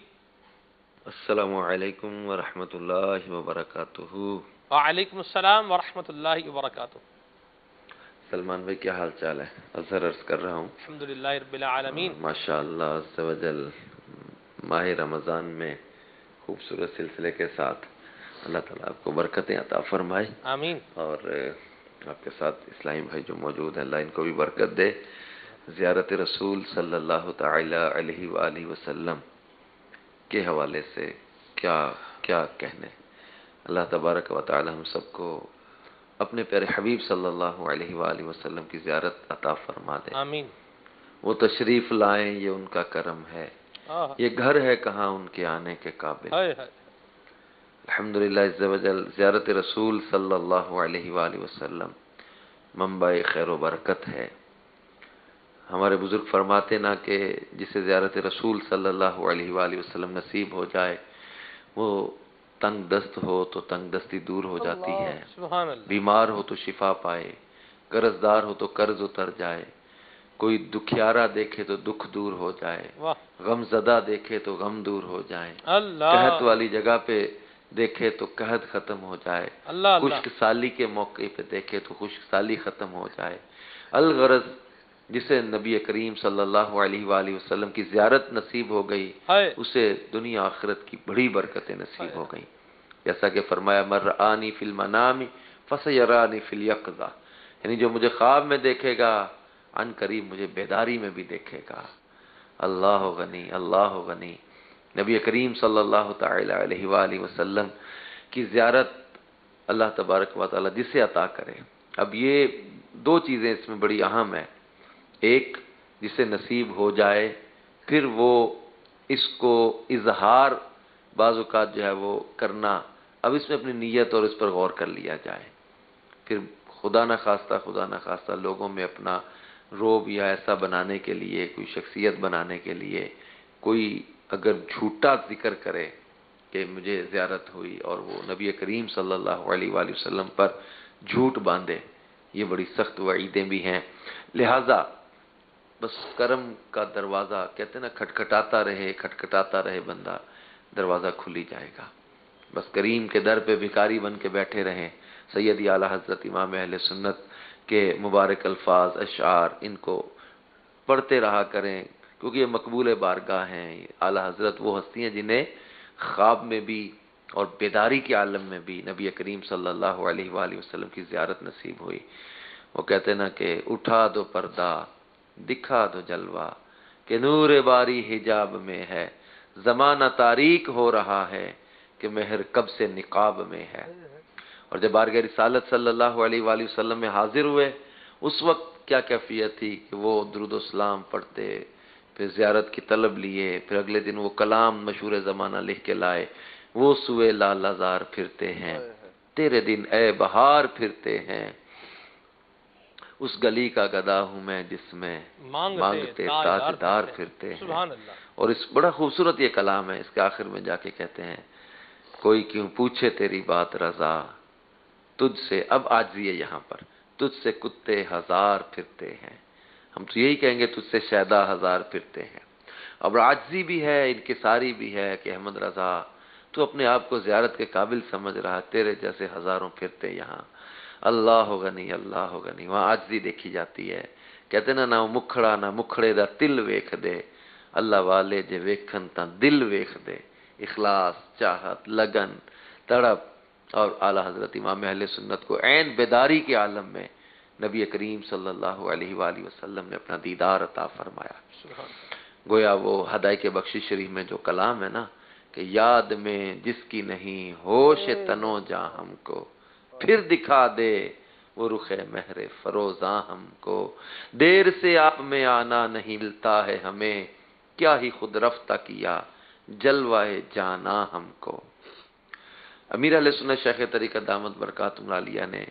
السلام علیکم ورحمۃ اللہ وبرکاتہ. وعلیکم السلام ورحمۃ اللہ وبرکاتہ. سلمان بھائی کیا حال چال ہے؟ اظہر عرض کر رہا ہوں. الحمدللہ رب العالمین. ماشاء اللہ عز و جل ماہ رمضان میں خوبصورت سلسلے کے ساتھ اللہ تعالیٰ آپ کو برکتیں عطا فرمائے. آمین. اور آپ کے ساتھ اسلامی بھائی جو موجود ہیں اللہ ان کو بھی برکت دے. زیارت رسول صلی اللہ تعالی علیہ وآلہ وسلم کے حوالے سے کیا کیا کہنے. اللہ تبارک و تعالی ہم سب کو اپنے پیارے حبیب صلی اللہ علیہ وآلہ وسلم کی زیارت عطا فرما دے. آمین. وہ تشریف لائیں یہ ان کا کرم ہے، یہ گھر ہے کہاں ان کے آنے کے قابل. الحمدللہ عز و جل زیارت رسول صلی اللہ علیہ وآلہ وسلم منبع خیر و برکت ہے. ہمارے بزرگ فرماتے نا کہ جسے زیارت رسول صلی اللہ علیہ وآلہ وسلم نصیب ہو جائے وہ تنگ دست ہو تو تنگ دستی دور ہو جاتی ہے، سبحان اللہ. بیمار ہو تو شفا پائے، قرض دار ہو تو قرض اتر جائے، کوئی دکھیارا دیکھے تو دکھ دور ہو جائے، غم زدہ دیکھے تو غم دور ہو جائے، قحط والی جگہ پہ دیکھے تو قحط ختم ہو جائے، خشک سالی کے موقع پہ دیکھے تو خشک سالی ختم ہو جائے. الغرض جسے نبی کریم صلی اللہ علیہ وآلہ وسلم کی زیارت نصیب ہو گئی اسے دنیا آخرت کی بڑی برکتیں نصیب ہو گئیں. جیسا کہ فرمایا من رآنی فی المنام فسیرانی فی الیقظہ، یعنی جو مجھے خواب میں دیکھے گا عن قریب مجھے بیداری میں بھی دیکھے گا. اللہ غنی اللہ غنی. نبی کریم صلی اللہ تعالی علیہ وآلہ وسلم کی زیارت اللہ تبارک و تعالی جسے عطا کرے. اب یہ دو چیزیں اس میں بڑی اہم ہیں. ایک جسے نصیب ہو جائے پھر وہ اس کو اظہار بعض اوقات جو ہے وہ کرنا، اب اس میں اپنی نیت اور اس پر غور کر لیا جائے. پھر خدا نہ خواستہ لوگوں میں اپنا روب یا ایسا بنانے کے لیے، کوئی شخصیت بنانے کے لیے کوئی اگر جھوٹا ذکر کرے کہ مجھے زیارت ہوئی اور وہ نبی کریم صلی اللہ علیہ وآلہ وسلم پر جھوٹ باندھے، یہ بڑی سخت وعیدیں بھی ہیں. لہذا بس کرم کا دروازہ کہتے ہیں نا کھٹکھٹاتا رہے بندہ، دروازہ کھلی جائے گا. بس کریم کے در پہ بھکاری بن کے بیٹھے رہیں. سیدی اعلیٰ حضرت امام اہل سنت کے مبارک الفاظ اشعار ان کو پڑھتے رہا کریں کیونکہ یہ مقبول بارگاہ ہیں. اعلیٰ حضرت وہ ہستی ہیں جنہیں خواب میں بھی اور بیداری کے عالم میں بھی نبی کریم صلی اللہ علیہ وآلہ وسلم کی زیارت نصیب ہوئی. وہ کہتے نا کہ اٹھا دو پردہ دکھا دو جلوہ کہ نور باری حجاب میں ہے، زمانہ تاریک ہو رہا ہے کہ مہر کب سے نقاب میں ہے. اور جب بارگاہ رسالت صلی اللہ علیہ وآلہ وسلم میں حاضر ہوئے اس وقت کیا کیفیت تھی کہ وہ درود و سلام پڑھتے، پھر زیارت کی طلب لیے، پھر اگلے دن وہ کلام مشہور زمانہ لکھ کے لائے. وہ سوئے لال زار پھرتے ہیں تیرے دن اے بہار پھرتے ہیں، اس گلی کا گدا ہوں میں جس میں مانگتے تاجدار پھرتے ہیں. اور اس بڑا خوبصورت یہ کلام ہے. اس کے آخر میں جا کے کہتے ہیں کوئی کیوں پوچھے تیری بات رضا، تجھ سے اب عاجزی ہے یہاں پر، تجھ سے کتے ہزار پھرتے ہیں. ہم تو یہی کہیں گے تجھ سے شیدا ہزار پھرتے ہیں. اب عاجزی بھی ہے، انکساری بھی ہے کہ احمد رضا تو اپنے آپ کو زیارت کے قابل سمجھ رہا، تیرے جیسے ہزاروں پھرتے یہاں. اللہ غنی وہاں عاجزی دیکھی جاتی ہے. کہتے نا نہ مکھڑا نہ مکھڑے دا تل ویکھ دے، اللہ والے جے ویکھن تا دل ویکھ دے. اخلاص، چاہت، لگن، تڑپ. اور اعلیٰ حضرت امام اہل سنت کو عین بیداری کے عالم میں نبی کریم صلی اللہ علیہ وآلہ وسلم نے اپنا دیدار عطا فرمایا. گویا وہ ہدایت بخشی شریف میں جو کلام ہے نا کہ یاد میں جس کی نہیں ہوش تنو جا ہم کو، پھر دکھا دے وہ رخ مہر فروزاں ہم کو. دیر سے آپ میں آنا نہیں ملتا ہے ہمیں، کیا ہی خود رفتہ کیا جلوائے جانا ہم کو. امیر علیہ سنت شیخ طریقت دامت برکاتہ عالیہ نے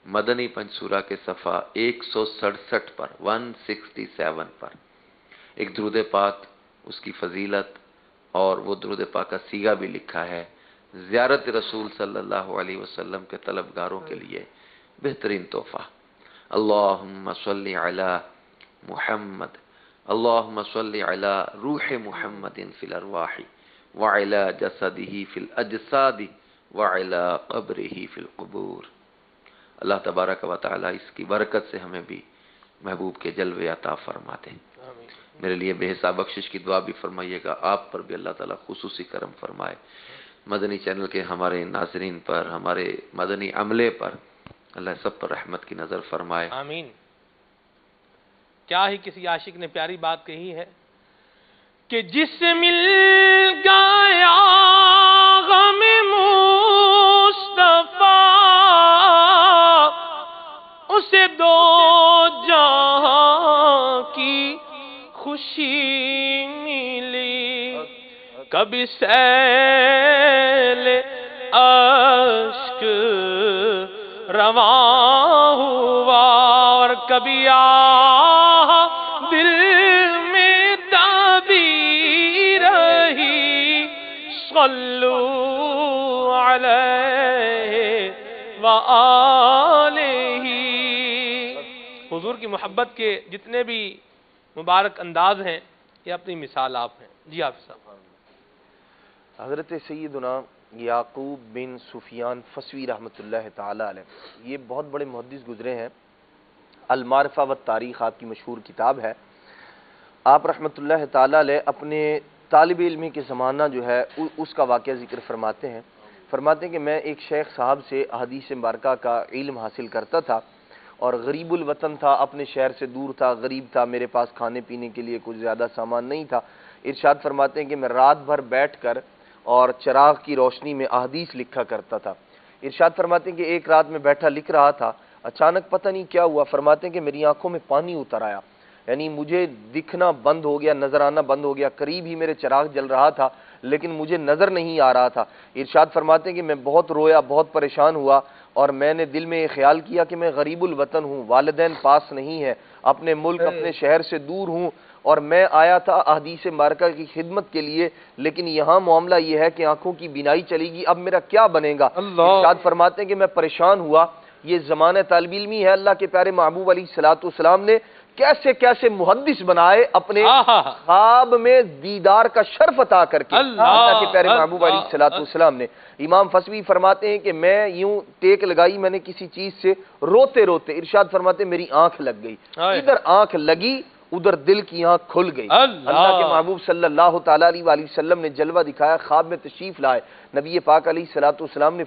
مدنی پنج سورہ کے صفحہ 167 پر 167 پر ایک درود پاک اس کی فضیلت اور وہ درود پاک کا سیغہ بھی لکھا ہے. زیارت رسول صلی اللہ علیہ وسلم کے طلبگاروں کے لیے بہترین تحفہ. اللہم صلی علی محمد، اللہم صلی علی روح محمد فی الارواح وعلی جسدہ فی الاجساد وعلی قبرہ فی القبور. اللہ تبارک و تعالی اس کی برکت سے ہمیں بھی محبوب کے جلوے عطا فرما دے. میرے لیے بے حساب بخشش کی دعا بھی فرمائیے گا. آپ پر بھی اللہ تعالیٰ خصوصی کرم فرمائے. مدنی چینل کے ہمارے ناظرین پر، ہمارے مدنی عملے پر اللہ سب پر رحمت کی نظر فرمائے. آمین. کیا ہی کسی عاشق نے پیاری بات کہی ہے کہ جس مل گیا غم مصطفیٰ اسے دو جہاں کی خوشی ملی. کبھی سیل اشک رواں ہوا اور کبھی دل میں دبی رہی. صلو علیہ وآلہ. حضور کی محبت کے جتنے بھی مبارک انداز ہیں یہ اپنی مثال آپ ہیں. جی حافظ صاحب. حضرت سیدنا یعقوب بن سفیان فسوی رحمۃ اللہ تعالی علیہ یہ بہت بڑے محدث گزرے ہیں. المعرفہ والتاریخ آپ کی مشہور کتاب ہے. آپ رحمۃ اللہ تعالی علیہ اپنے طالب علمی کے زمانہ جو ہے اس کا واقعہ ذکر فرماتے ہیں. فرماتے ہیں کہ میں ایک شیخ صاحب سے احادیث مبارکہ کا علم حاصل کرتا تھا اور غریب الوطن تھا، اپنے شہر سے دور تھا، غریب تھا، میرے پاس کھانے پینے کے لیے کچھ زیادہ سامان نہیں تھا. ارشاد فرماتے ہیں کہ میں رات بھر بیٹھ کر اور چراغ کی روشنی میں احادیث لکھا کرتا تھا. ارشاد فرماتے ہیں کہ ایک رات میں بیٹھا لکھ رہا تھا، اچانک پتہ نہیں کیا ہوا، فرماتے ہیں کہ میری آنکھوں میں پانی اتر آیا، یعنی مجھے دکھنا بند ہو گیا، نظر آنا بند ہو گیا. قریب ہی میرے چراغ جل رہا تھا لیکن مجھے نظر نہیں آ رہا تھا. ارشاد فرماتے ہیں کہ میں بہت رویا، بہت پریشان ہوا اور میں نے دل میں یہ خیال کیا کہ میں غریب الوطن ہوں، والدین پاس نہیں ہے، اپنے ملک اپنے شہر سے دور ہوں اور میں آیا تھا احادیث مبارکہ کی خدمت کے لیے، لیکن یہاں معاملہ یہ ہے کہ آنکھوں کی بینائی چلی گئی، اب میرا کیا بنے گا. ارشاد فرماتے ہیں کہ میں پریشان ہوا. یہ زمانہ طالب علمی ہے. اللہ کے پیارے محبوب علیہ الصلوۃ والسلام نے کیسے کیسے محدث بنائے اپنے خواب میں دیدار کا شرف عطا کر کے. اللہ کے پیارے محبوب علیہ الصلوۃ والسلام نے. امام فسوی فرماتے ہیں کہ میں یوں ٹیک لگائی میں نے کسی چیز سے، روتے روتے ارشاد فرماتے ہیں میری آنکھ لگ گئی. ادھر آنکھ لگی ادھر دل کی آنکھ کھل گئی. اللہ کے محبوب صلی اللہ تعالی علیہ وآلہ وسلم نے جلوہ دکھایا، خواب میں تشریف لائے. نبی پاک علیہ الصلوۃ والسلام نے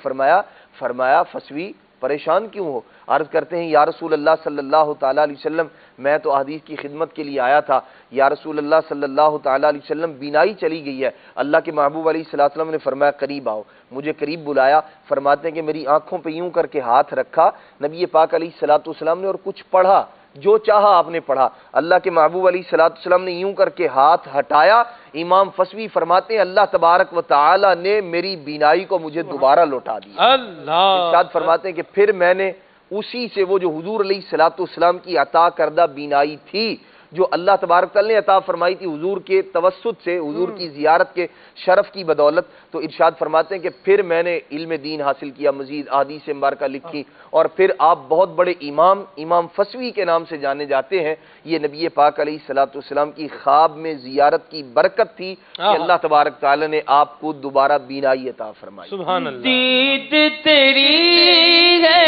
فرمایا فسوی پریشان کیوں ہو؟ عرض کرتے ہیں یا رسول اللہ صلی اللہ تعالی علیہ وسلم میں تو احادیث کی خدمت کے لیے آیا تھا. یا رسول اللہ صلی اللہ تعالی علیہ وسلم بینائی چلی گئی ہے. اللہ کے محبوب علیہ الصلوۃ والسلام نے فرمایا قریب آؤ. مجھے قریب بلایا. فرماتے ہیں کہ میری آنکھوں پہ یوں کر کے ہاتھ رکھا نبی پاک علیہ الصلوۃ والسلام نے اور کچھ پڑھا، جو چاہا آپ نے پڑھا. اللہ کے محبوب علیہ الصلوۃ والسلام نے یوں کر کے ہاتھ ہٹایا. امام فسوی فرماتے ہیں اللہ تبارک و تعالی نے میری بینائی کو مجھے دوبارہ لوٹا دیا. ارشاد فرماتے ہیں کہ پھر میں نے اسی سے وہ جو حضور علیہ الصلوۃ والسلام کی عطا کردہ بینائی تھی جو اللہ تبارک تعالی نے عطا فرمائی تھی حضور کے توسط سے، حضور کی زیارت کے شرف کی بدولت، تو ارشاد فرماتے ہیں کہ پھر میں نے علم دین حاصل کیا، مزید احادیث مبارکہ لکھی اور پھر آپ بہت بڑے امام فسوی کے نام سے جانے جاتے ہیں. یہ نبی پاک علیہ الصلوۃ والسلام کی خواب میں زیارت کی برکت تھی کہ اللہ تبارک تعالی نے آپ کو دوبارہ بینائی عطا فرمائی. سبحان اللہ. دید تیری ہے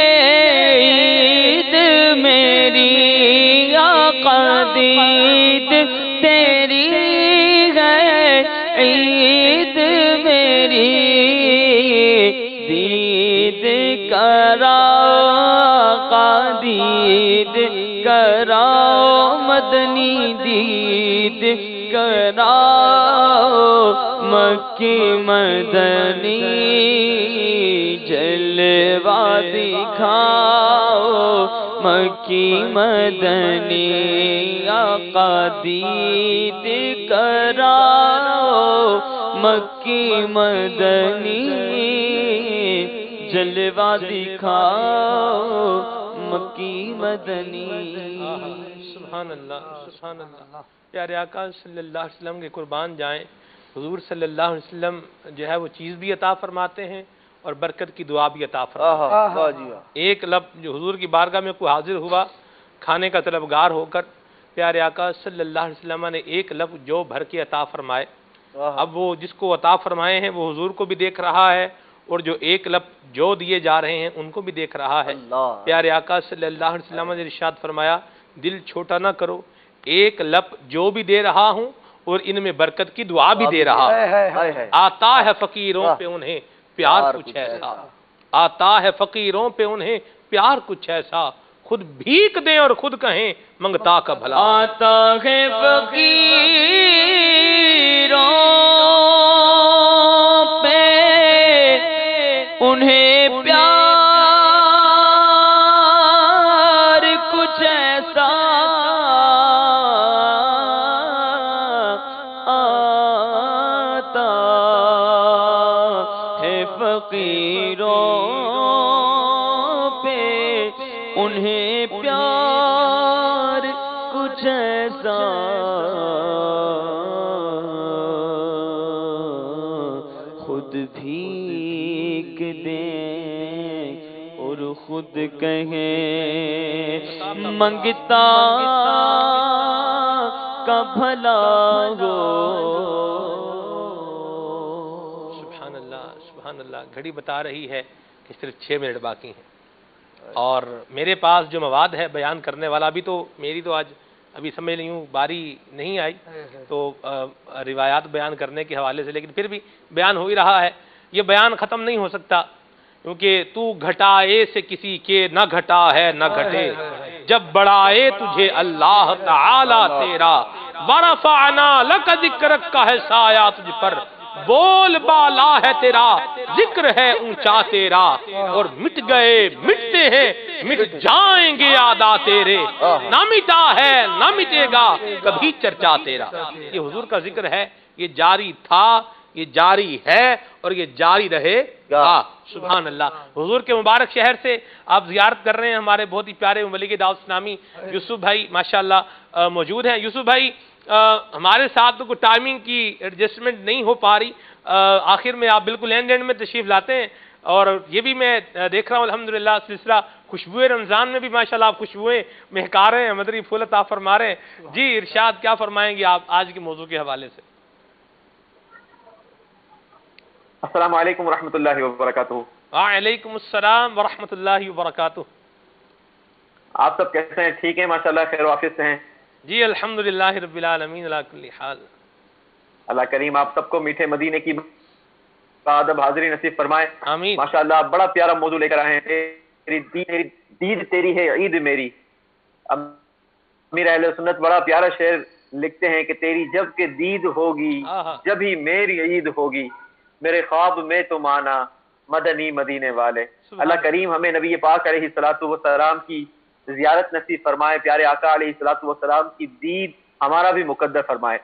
عید میری آقا، دید تیری ہے عید میری، دید کرا آقا دید کرا مدنی دید کرا مکی مدنی جلوہ دکھاؤ مکی مدنی آقا دید کراؤ مکی مدنی جلوہ دکھاؤ مکی مدنی. سبحان اللہ سبحان اللہ. پیارے آقا صلی اللہ علیہ وسلم کے قربان جائیں. حضور صلی اللہ علیہ وسلم جو ہے وہ چیز بھی عطا فرماتے ہیں اور برکت کی دعا بھی عطا فرماتے ہیں. ایک لفظ جو حضور کی بارگاہ میں کوئی حاضر ہوا کھانے کا طلبگار ہو کر، پیارے آقا صلی اللہ علیہ وسلم نے ایک لفظ جو بھر کے عطا فرمائے. اب وہ جس کو عطا فرمائے ہیں وہ حضور کو بھی دیکھ رہا ہے اور جو ایک لفظ جو دیے جا رہے ہیں ان کو بھی دیکھ رہا ہے. پیارے آقا صلی اللہ علیہ وسلم نے ارشاد فرمایا دل چھوٹا نہ کرو، ایک لفظ جو بھی دے رہا ہوں اور ان میں برکت کی دعا بھی دے رہا ہوں. آتا ہے فقیروں پہ انہیں پیار کچھ ایسا، آتا ہے فقیروں پہ انہیں پیار کچھ ایسا، خود بھیک دیں اور خود کہیں منگتا کا بھلا. آتا ہے فقیروں پہ انہیں پیار کچھ ایسا، آتا ہے فقیروں پہ انہیں پیار کچھ ایسا، خود بھیک دیں اور خود کہیں منگتا کا بھلا ہو. سبحان اللہ سبحان اللہ. گھڑی بتا رہی ہے کہ صرف 6 منٹ باقی ہیں اور میرے پاس جو مواد ہے بیان کرنے والا بھی تو میری تو آج ابھی سمجھ لیں باری نہیں آئی تو روایات بیان کرنے کے حوالے سے، لیکن پھر بھی بیان ہو ہی رہا ہے. یہ بیان ختم نہیں ہو سکتا کیونکہ تو گھٹائے سے کسی کے نہ گھٹا ہے نہ گھٹے، جب بڑھائے تجھے اللہ تعالی تیرا، ورفعنا لک ذکرک کا ہے سایہ تجھ پر، بول بالا ہے تیرا ذکر ہے اونچا تیرا، اور مٹ گئے مٹتے ہیں مٹ جائیں گے یادا تیرے، نہ مٹا ہے نہ مٹے گا کبھی چرچا تیرا. یہ حضور کا ذکر ہے، یہ جاری تھا، یہ جاری ہے اور یہ جاری رہے گا. سبحان اللہ. حضور کے مبارک شہر سے آپ زیارت کر رہے ہیں ہمارے بہت ہی پیارے مبلغ دعوت اسلامی یوسف بھائی ماشاءاللہ موجود ہیں. یوسف بھائی ہمارے ساتھ تو کوئی ٹائمنگ کی ایڈجسٹمنٹ نہیں ہو پا رہی، آخر میں آپ بالکل اینڈ میں تشریف لاتے ہیں اور یہ بھی میں دیکھ رہا ہوں الحمدللہ سلسلہ خوشبوئے رمضان میں بھی ماشاءاللہ آپ خوشبوئیں مہکا رہے ہیں، مدری پھول عطا فرما رہے ہیں. جی ارشاد کیا فرمائیں گے آپ آج کے موضوع کے حوالے سے؟ السلام علیکم ورحمۃ اللہ وبرکاتہ. وعلیکم السلام ورحمۃ اللہ وبرکاتہ. آپ سب کیسے ہیں؟ ٹھیک ہیں ماشاءاللہ، خیر و عافیت سے ہیں؟ جی الحمدللہ رب العالمین علی کل حال. اللہ کریم آپ سب کو میٹھے مدینے کی ادب حاضری نصیب فرمائے. آمین. ماشاءاللہ بڑا پیارا موضوع لے کر آئے ہیں، دید تیری ہے عید میری. امیر اہل سنت بڑا پیارا شعر لکھتے ہیں کہ تیری جب کہ دید ہوگی جب ہی میری عید ہوگی، میرے خواب میں تو مانا مدنی مدینے والے. اللہ کریم ہمیں نبی پاک علیہ الصلوۃ والسلام کی زیارت نصیب فرمائے، پیارے آقا علیہ الصلوۃ والسلام کی دید ہمارا بھی مقدر فرمائے.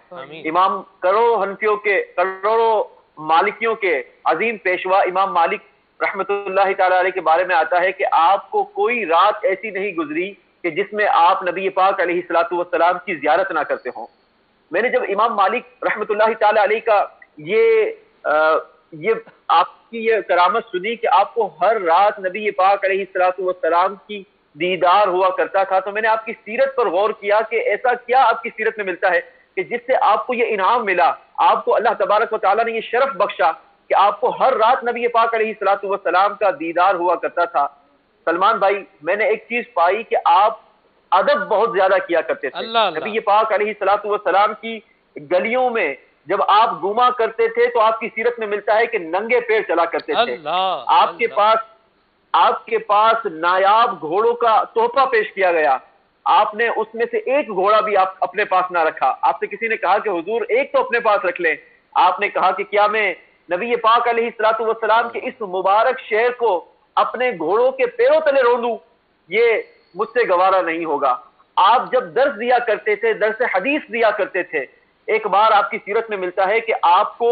امام کروڑوں حنفیوں کے کروڑوں مالکیوں کے عظیم پیشوا امام مالک رحمۃ اللہ تعالی علیہ کے بارے میں آتا ہے کہ آپ کو کوئی رات ایسی نہیں گزری کہ جس میں آپ نبی پاک علیہ الصلوۃ والسلام کی زیارت نہ کرتے ہوں. میں نے جب امام مالک رحمۃ اللہ تعالی علیہ کا یہ آپ کی یہ کرامت سنی کہ آپ کو ہر رات نبی پاک علیہ الصلوۃ والسلام کی دیدار ہوا کرتا تھا، تو میں نے آپ کی سیرت پر غور کیا کہ ایسا کیا آپ کی سیرت میں ملتا ہے کہ جس سے آپ کو یہ انعام ملا، آپ کو اللہ تبارک و تعالیٰ نے یہ شرف بخشا کہ آپ کو ہر رات نبی پاک علیہ الصلوۃ والسلام کا دیدار ہوا کرتا تھا. سلمان بھائی میں نے ایک چیز پائی کہ آپ ادب بہت زیادہ کیا کرتے تھے. نبی پاک علیہ الصلوۃ والسلام کی گلیوں میں جب آپ گھوما کرتے تھے تو آپ کی سیرت میں ملتا ہے کہ ننگے پیر چلا کرتے تھے. آپ کے پاس نایاب گھوڑوں کا تحفہ پیش کیا گیا، آپ نے اس میں سے ایک گھوڑا بھی آپ اپنے پاس نہ رکھا. آپ سے کسی نے کہا کہ حضور ایک تو اپنے پاس رکھ لیں، آپ نے کہا کہ کیا میں نبی پاک علیہ الصلوۃ والسلام کے اس مبارک شہر کو اپنے گھوڑوں کے پیروں تلے رونوں؟ یہ مجھ سے گوارا نہیں ہوگا. آپ جب درس دیا کرتے تھے، درس حدیث دیا کرتے تھے، ایک بار آپ کی سیرت میں ملتا ہے کہ آپ کو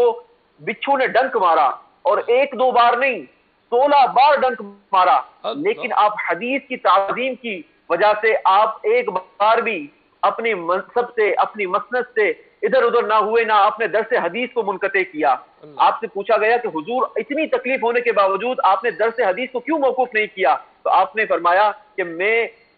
بچھو نے ڈنک مارا، اور ایک دو بار نہیں 16 بار ڈنک مارا، لیکن آپ حدیث کی تعظیم کی وجہ سے آپ ایک بار بھی اپنی منصب سے اپنی مسند سے ادھر ادھر نہ ہوئے، نہ اپنے درس حدیث کو منقطع کیا۔ آپ سے پوچھا گیا کہ حضور اتنی تکلیف ہونے کے باوجود آپ نے درس حدیث کو کیوں موقوف نہیں کیا؟ تو آپ نے فرمایا کہ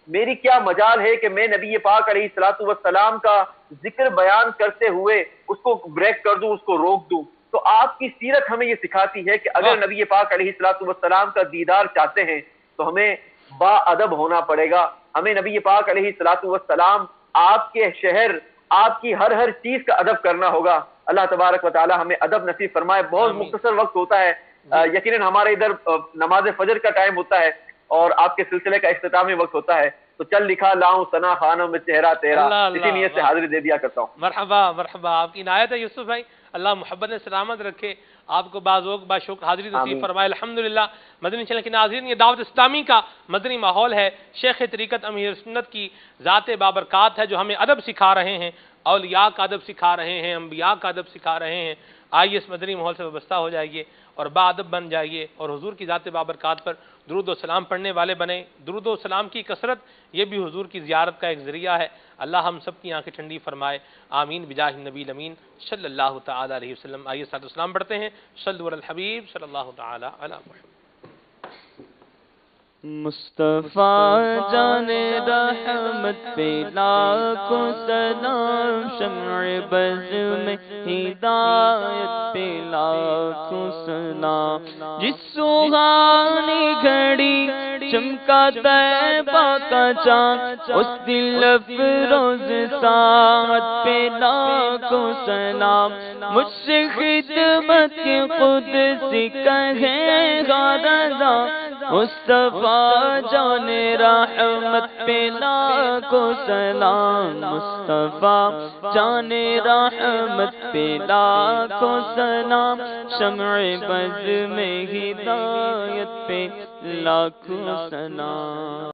میری کیا مجال ہے کہ میں نبی پاک علیہ الصلوۃ والسلام کا ذکر بیان کرتے ہوئے اس کو بریک کر دوں، اس کو روک دوں۔ تو آپ کی سیرت ہمیں یہ سکھاتی ہے کہ اگر نبی پاک علیہ الصلوۃ والسلام کا دیدار چاہتے ہیں تو ہمیں با ادب ہونا پڑے گا۔ ہمیں نبی پاک علیہ الصلوۃ والسلام، آپ کے شہر، آپ کی ہر چیز کا ادب کرنا ہوگا۔ اللہ تبارک و تعالی ہمیں ادب نصیب فرمائے۔ بہت مختصر وقت ہوتا ہے، یقیناً ہمارے ادھر نماز فجر کا ٹائم ہوتا ہے اور آپ کے سلسلے کا اختتامی وقت ہوتا ہے، تو چل لکھا لاؤں ثنا خانوں میں چہرہ تیرا، اسی نیت سے حاضری دے دیا کرتا ہوں۔ مرحبا مرحبا، آپ کی عنایت ہے یوسف بھائی، اللہ محبت نے سلامت رکھے، آپ کو بازوق باشوق حاضری نصیب فرمائے۔ الحمدللہ مدنی چینل کے ناظرین، یہ دعوت اسلامی کا مدنی ماحول ہے، شیخ طریقت امیر سنت کی ذات بابرکات ہے جو ہمیں ادب سکھا رہے ہیں، اولیاء کا ادب سکھا رہے ہیں، انبیاء کا ادب سکھا رہے ہیں۔ آئیے اس مدنی ماحول سے وابستہ ہو جائیے اور باادب بن جائیے اور حضور کی ذات بابرکات پر درود و سلام پڑھنے والے بنیں۔ درود و سلام کی کثرت یہ بھی حضور کی زیارت کا ایک ذریعہ ہے۔ اللہ ہم سب کی آنکھیں ٹھنڈی فرمائے، آمین بجاہ النبی الامین صلی اللہ تعالی علیہ وسلم۔ آئیے صلاۃ و سلام پڑھتے ہیں، صلوا علی الحبیب صلی اللہ تعالی علی محمد۔ مصطفیٰ جان رحمت پہ لاکھوں سلام، شمع بز میں ہدایت پہ لاکھوں سلام، جس سہانی گھڑی چمکا طیبہ کا چاند، اس دل افروز ساعت پہ لاکھوں سلام، مجھ سے خدمت کے قدسی کہے گا رضا، مصطفیٰ جان رحمت پہ لاکھوں سلام، مصطفیٰ جان رحمت پہ لاکھوں سلام، شمع بز میں ہدایت پہ لاکھوں سلام۔